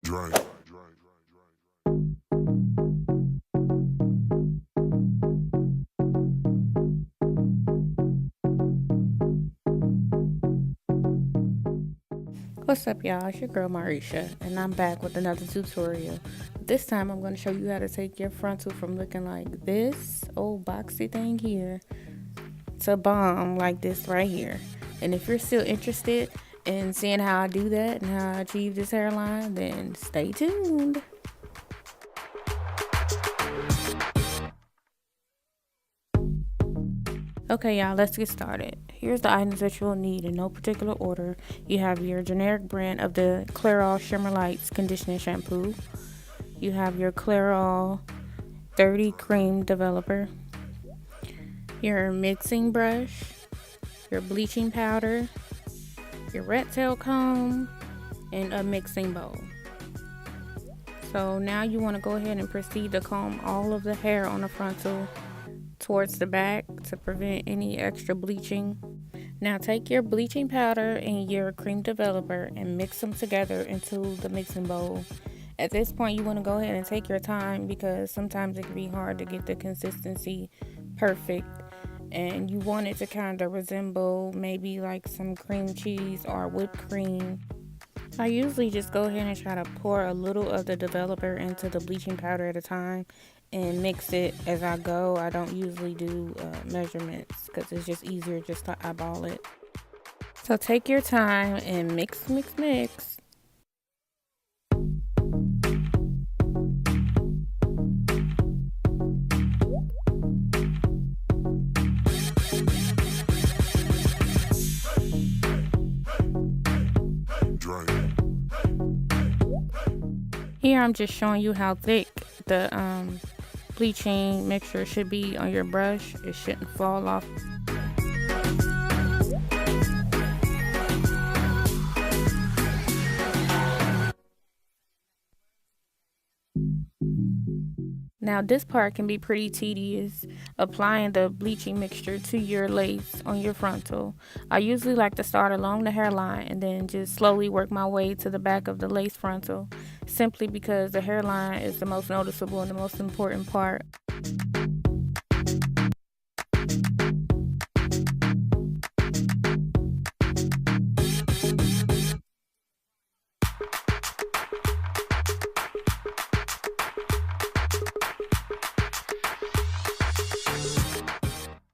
Dre. What's up, y'all? It's your girl Marisha, and I'm back with another tutorial. This time I'm going to show you how to take your frontal from looking like this old boxy thing here to bomb like this right here. And if you're still interested in seeing how I do that and how I achieve this hairline, then stay tuned. Okay, y'all, let's get started. Here's the items that you will need in no particular order. You have your generic brand of the Clairol Shimmer Lights conditioning shampoo. You have your Clairol 30 cream developer, your mixing brush, your bleaching powder, your rat tail comb, and a mixing bowl. So now you want to go ahead and proceed to comb all of the hair on the frontal towards the back to prevent any extra bleaching. Now take your bleaching powder and your cream developer and mix them together into the mixing bowl. At this point you want to go ahead and take your time because sometimes it can be hard to get the consistency perfect, and you want it to kind of resemble maybe like some cream cheese or whipped cream. I usually just go ahead and try to pour a little of the developer into the bleaching powder at a time and mix it as I go. I don't usually do measurements because it's just easier just to eyeball it. So take your time and mix, mix, mix. Here I'm just showing you how thick the bleaching mixture should be on your brush. It shouldn't fall off. Now this part can be pretty tedious, applying the bleaching mixture to your lace on your frontal. I usually like to start along the hairline and then just slowly work my way to the back of the lace frontal, simply because the hairline is the most noticeable and the most important part.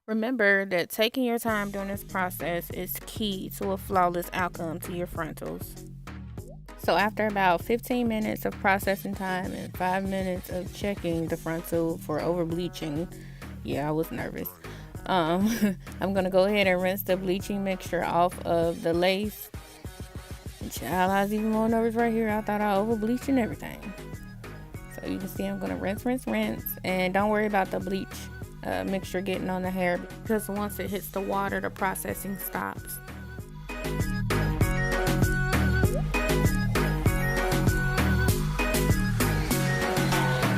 Remember that taking your time during this process is key to a flawless outcome to your frontals. So after about 15 minutes of processing time and 5 minutes of checking the frontal for over bleaching, yeah, I was nervous. I'm gonna go ahead and rinse the bleaching mixture off of the lace. And child, I was even more nervous right here. I thought I over bleached and everything. So you can see I'm gonna rinse, and don't worry about the bleach mixture getting on the hair, because once it hits the water, the processing stops.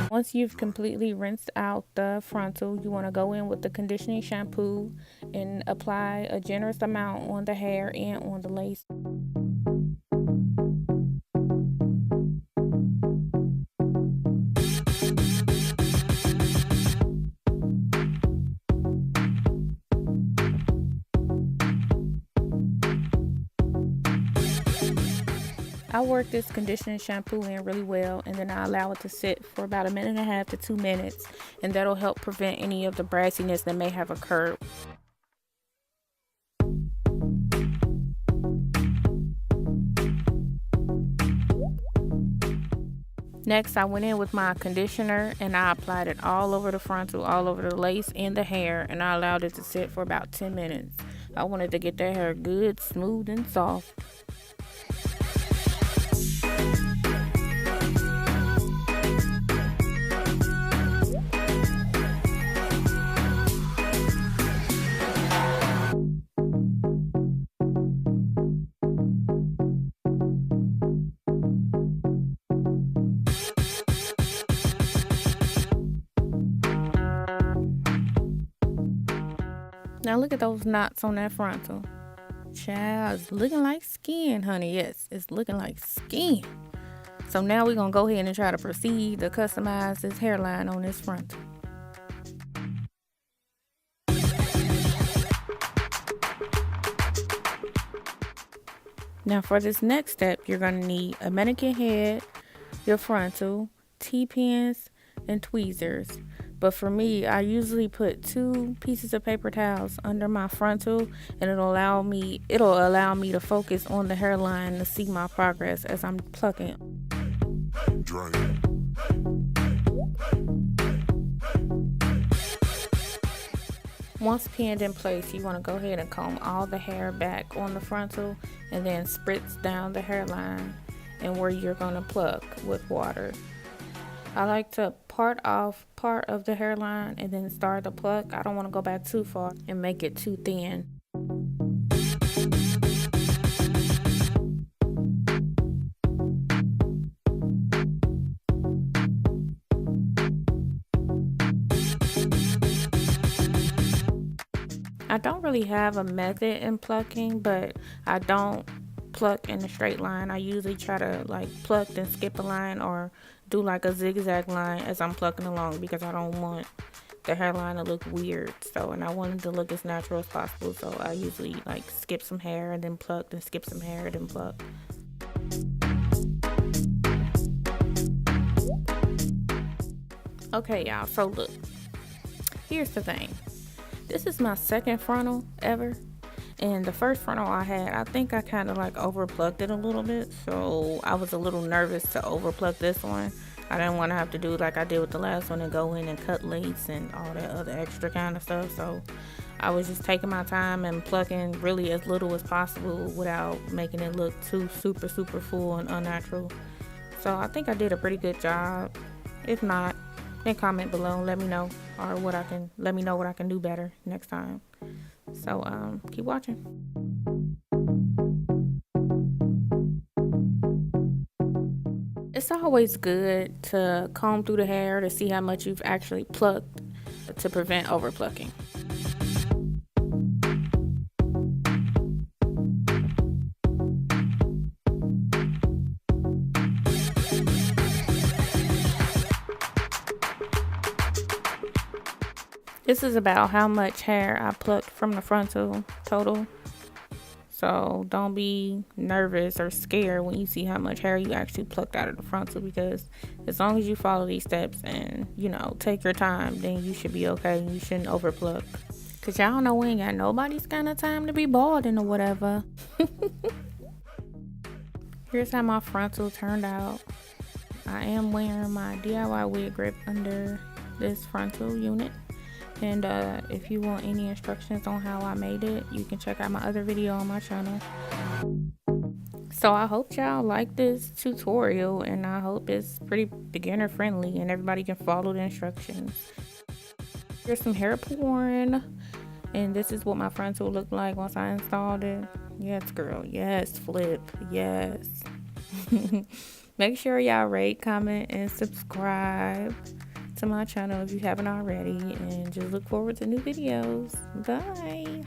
Once you've completely rinsed out the frontal, you want to go in with the conditioning shampoo and apply a generous amount on the hair and on the lace. I work this conditioning shampoo in really well, and then I allow it to sit for about 1.5 to 2 minutes, and that'll help prevent any of the brassiness that may have occurred. Next, I went in with my conditioner and I applied it all over the frontal, all over the lace and the hair, and I allowed it to sit for about 10 minutes. I wanted to get that hair good, smooth, and soft. Now look at those knots on that frontal. Child, it's looking like skin, honey. Yes, it's looking like skin. So now we're gonna go ahead and try to proceed to customize this hairline on this frontal. Now for this next step, you're gonna need a mannequin head, your frontal, T-pins, and tweezers. But for me, I usually put 2 pieces of paper towels under my frontal, and it'll allow me to focus on the hairline to see my progress as I'm plucking. Once pinned in place, you want to go ahead and comb all the hair back on the frontal and then spritz down the hairline and where you're going to pluck with water. I like to part off part of the hairline and then start the pluck. I don't want to go back too far and make it too thin. I don't really have a method in plucking, but I don't pluck in a straight line. I usually try to like pluck then skip a line or do like a zigzag line as I'm plucking along, because I don't want the hairline to look weird. So, and I want it to look as natural as possible. So I usually like skip some hair and then pluck, then skip some hair and then pluck. Okay, y'all, so look, here's the thing. This is my second frontal ever, and the first frontal I had, I think I kind of like over plucked it a little bit, so I was a little nervous to over pluck this one. I didn't want to have to do like I did with the last one and go in and cut lace and all that other extra kind of stuff. So I was just taking my time and plucking really as little as possible without making it look too super full and unnatural. So I think I did a pretty good job. If not, then comment below and let me know, or let me know what I can do better next time. So keep watching. It's always good to comb through the hair to see how much you've actually plucked to prevent over plucking. This is about how much hair I plucked from the frontal total. So don't be nervous or scared when you see how much hair you actually plucked out of the frontal, because as long as you follow these steps and, you know, take your time, then you should be okay. You shouldn't over pluck. Cause y'all know we ain't got nobody's kind of time to be balding or whatever. Here's how my frontal turned out. I am wearing my DIY wig grip under this frontal unit. And if you want any instructions on how I made it, you can check out my other video on my channel. So I hope y'all like this tutorial, and I hope it's pretty beginner friendly and everybody can follow the instructions. Here's some hair pouring, and this is what my frontal looked like once I installed it. Yes, girl. Yes, flip. Yes. Make sure y'all rate, comment, and subscribe to my channel if you haven't already, and just look forward to new videos. Bye.